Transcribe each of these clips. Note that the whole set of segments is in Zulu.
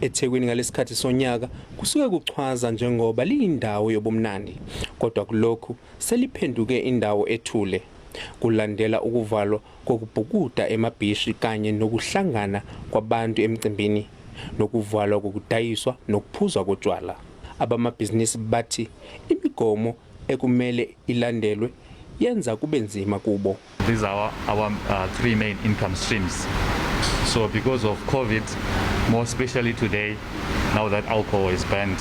eThekwini ngalesikhathi sonyaka kusuke kuchwaza njengoba liyindawo yobumnandi, kodwa kulokhu seliphenduke indawo ethule. Kulandela ukuvalwa kokubhukuda emabhishi kanye nokuhlangana kwabantu emcimbini, nokuvalwa kokudayiswa nokuphuzwa kotshwala. Abamabhizinisi bathi imigomo ekumele ilandelwe yenza kube nzima kubo. These are our three main income streams. So because of COVID, more especially today, now that alcohol is banned,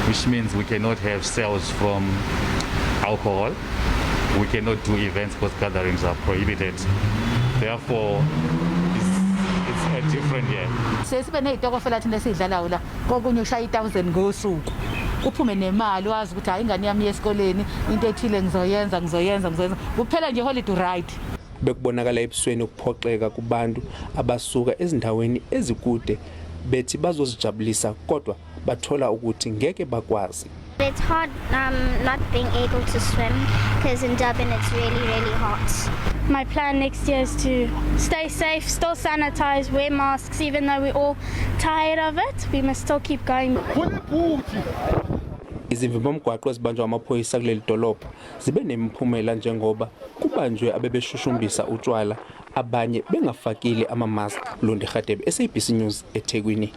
which means we cannot have sales from alcohol. We cannot do events because gatherings are prohibited. Therefore, it's a different year. Sesibe nezitokofela thina esidlalayo la kokunye ushaya 1000 ngosuku. Uphume nemali wazi ukuthi hayi ingane yami yesikoleni into ethile ngizoyenza. Kuphela nje holiday ride. Bekubonakala ebusweni ukuphoxeka kubantu abasuka ezindaweni ezikude bethi bazozijabulisa kodwa bathola ukuthi ngeke bakwazi. It's hard not being able to swim because in Durban it's really hot. My plan next year is to stay safe, still sanitize, wear masks, even though we're all tired of it. We must still keep going. Izivimbamgwaqo ezibanjwa amaphoyisa kuleli dolobha zibe nemiphumela njengoba kubanjwe abebeshushumbisa utshwala, abanye bengafakile ama-mask. Londi Khadebe, SABC News, eThekwini.